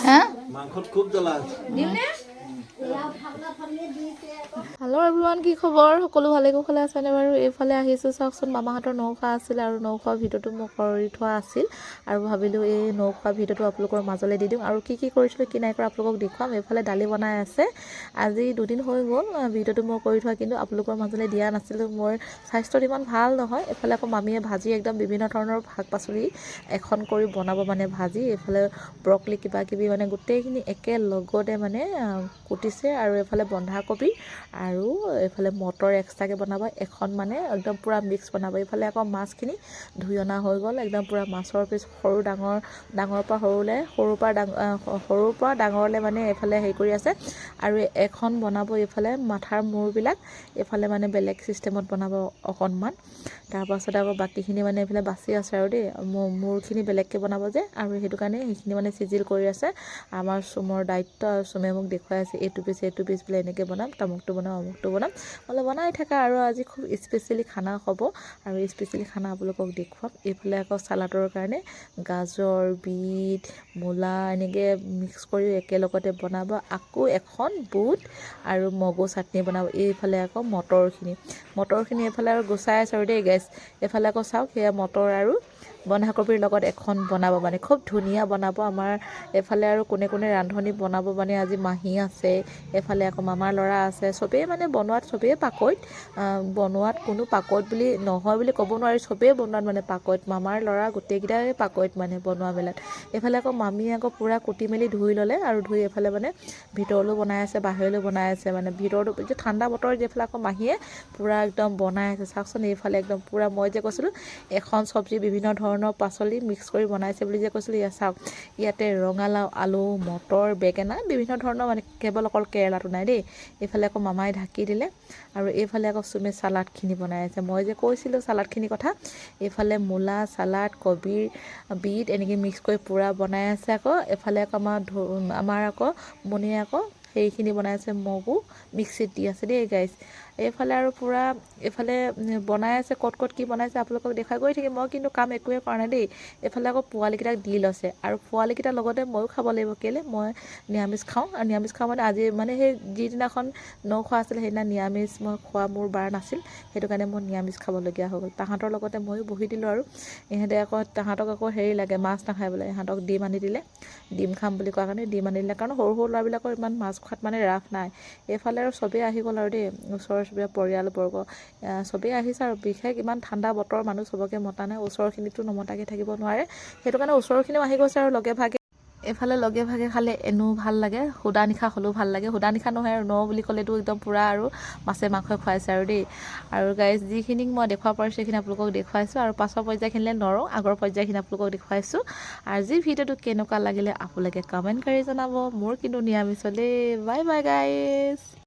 হা মাংসত খুব জ্বলা আছে হেল্ল' এভৰিৱান, কি খবৰ? সকলো ভালে কুশলে আছেনে বাৰু? এইফালে আহিছোঁ চাওকচোন, মামাহঁতৰ নৌখোৱা আছিল আৰু নৌখোৱা ভিডিঅ'টো মোক কৰি থোৱা আছিল আৰু ভাবিলোঁ এই নৌখোৱা ভিডিঅ'টো আপোনালোকৰ মাজলৈ দি দিওঁ আৰু কি কৰিছিলোঁ কি নাই কৰা আপোনালোকক দেখুৱাম। এইফালে দালি বনাই আছে, আজি 2 দিন হৈ গ'ল ভিডিঅ'টো মই কৰি থোৱা, কিন্তু আপোনালোকৰ মাজলৈ দিয়া নাছিলোঁ, মোৰ স্বাস্থ্যটো ইমান ভাল নহয়। এইফালে আকৌ মামীয়ে ভাজি একদম বিভিন্ন ধৰণৰ শাক পাচলি এখন কৰি বনাব মানে ভাজি, এইফালে ব্ৰকলি কিবা কিবি মানে গোটেইখিনি একেলগতে মানে কুটিছে আৰু এইফালে বন্ধাকবি আৰু এইফালে মটৰ এক্সট্ৰাকৈ বনাব, এখন মানে একদম পূৰা মিক্স বনাব। এইফালে আকৌ মাছখিনি ধুই অনা হৈ গ'ল, একদম পূৰা মাছৰ পিচ সৰু ডাঙৰৰ পৰা সৰুলৈ, সৰুৰ পৰা ডাঙৰলৈ মানে এইফালে হেৰি কৰি আছে আৰু এখন বনাব এইফালে মাথাৰ মূৰবিলাক, এইফালে মানে বেলেগ চিষ্টেমত বনাব অকণমান। তাৰপাছত আকৌ বাকীখিনি মানে এইফালে বাচি আছে আৰু দেই, মূৰখিনি বেলেগকৈ বনাব যে, আৰু সেইটো কাৰণে সেইখিনি মানে চিজিল কৰি আছে। আমাৰ চুমৰ দায়িত্ব, আৰু চুমে মোক দেখুৱাই আছে এইটো পিচ বোলে এনেকৈ বনাম, তামুকটো বনাম অমুকটো বনাম, বোলে বনাই থাকা আৰু আজি খুব স্পেচিয়েলি খানা হ'ব আৰু স্পেচিয়েলি খানা আপোনালোকক দেখুৱাম। এইফালে আকৌ চালাডৰ কাৰণে গাজৰ, বিট, মূলা এনেকৈ মিক্স কৰি একেলগতে বনাব, আকৌ এখন বুট আৰু মগু চাটনি বনাব। এইফালে আকৌ মটৰখিনি এইফালে আৰু গুচাই আছে আৰু দেই গেছ, এইফালে আকৌ চাওক সেয়া মটৰ আৰু বন্ধাকবিৰ লগত এখন বনাব, মানে খুব ধুনীয়া বনাব। আমাৰ এইফালে আৰু কোনে ৰান্ধনি বনাব মানে আজি মাহী আছে, এইফালে আকৌ মামাৰ ল'ৰা আছে, চবেই মানে বনোৱাত চবেই পাকৈত, বনোৱাত কোনো পাকৈত বুলি নহয় বুলি ক'ব নোৱাৰি, চবেই বনোৱাত মানে পাকৈত, মামাৰ ল'ৰা গোটেইকেইটাই পাকৈত মানে বনোৱা মেলাত। এইফালে আকৌ মামীয়ে আকৌ পূৰা কুটি মেলি ধুই ল'লে আৰু ধুই এইফালে মানে ভিতৰলৈও বনাই আছে বাহিৰলৈও বনাই আছে, মানে ভিতৰতো এতিয়া ঠাণ্ডা বতৰ, এইফালে আকৌ মাহীয়ে পূৰা একদম বনাই আছে চাওকচোন। এইফালে একদম পূৰা মই যে কৈছিলোঁ এখন চব্জি বিভিন্ন ধৰণৰ পাচলি মিক্স কৰি বনাইছে বুলি যে কৈছিলোঁ, ইয়াত চাওক ইয়াতে ৰঙালাও, আলু, মটৰ, বেঙেনা বিভিন্ন ধৰণৰ, মানে কেৱল অকল কেৰেলাটো নাই দেই। এইফালে আকৌ মামাই ঢাকি দিলে আৰু এইফালে আকৌ চুমে চালাডখিনি বনাই আছে, মই যে কৈছিলোঁ চালাডখিনিৰ কথা। এইফালে মূলা চালাড, কবিৰ, বিট এনেকৈ মিক্স কৰি পূৰা বনাই আছে। আকৌ এফালে আকৌ আমাৰ আকৌ মনিয়ে আকৌ সেইখিনি বনাই আছে, মগু মিক্সিত দি আছে দেই গাইজ। এইফালে আৰু পূৰা এইফালে বনাই আছে, ক'ত কি বনাইছে আপোনালোকক দেখাই গৈ থাকিম, মই কিন্তু কাম একোৱে কৰা নাই দেই। এইফালে আকৌ পোৱালিকেইটাক দি লৈছে আৰু পোৱালিকেইটাৰ লগতে ময়ো খাব লাগিব, কেলৈ মই নিৰামিষ খাওঁ, আৰু নিৰামিষ খাওঁ মানে আজি মানে সেই যিদিনাখন নৌখোৱা আছিলে সেইদিনা নিৰামিষ মই খোৱা মোৰ বাৰ নাছিল, সেইটো কাৰণে মই নিৰামিষ খাবলগীয়া হৈ গ'ল। তাহাঁতৰ লগতে ময়ো বহি দিলোঁ আৰু ইহঁতে আকৌ তাহাঁতক আকৌ হেৰি লাগে, মাছ নাখায় বোলে, ইহঁতক ডিম আনি দিলে, ডিম খাম বুলি কোৱা কাৰণে ডিম আনি দিলে, কাৰণ সৰু ল'ৰাবিলাকৰ ইমান মাছ খোৱাত মানে ৰাপ নাই। এইফালে আৰু চবেই আহি গ'ল আৰু দেই, ওচৰৰ চুবুৰীয়া পৰিয়ালবৰ্গ চবেই আহিছে আৰু বিশেষ ইমান ঠাণ্ডা বতৰ, মানুহ চবকে মতা নাই, ওচৰখিনিতো নমতাকৈ থাকিব নোৱাৰে, সেইটো কাৰণে ওচৰখিনিও আহি গৈছে আৰু লগে ভাগে। এইফালে লগে ভাগে খালে এনেও ভাল লাগে, সুদা নিশা হ'লেও ভাল লাগে, সুদা নিশা নহয় আৰু ন বুলি ক'লেতো একদম পূৰা আৰু মাছে মাংসই খুৱাইছে আৰু দেই। আৰু গাইজ যিখিনিক মই দেখুৱাব পাৰিছোঁ সেইখিনি আপোনালোকক দেখুৱাইছোঁ, আৰু পাছৰ পৰ্যায়খিনিলৈ নৰওঁ, আগৰ পৰ্যায়খিনি আপোনালোকক দেখুৱাইছোঁ। আৰু যি ভিডিঅ'টো কেনেকুৱা লাগিলে আপোনালোকে কমেণ্ট কৰি জনাব। মোৰ কিন্তু নিৰামিষ দেই। Bye bye guys.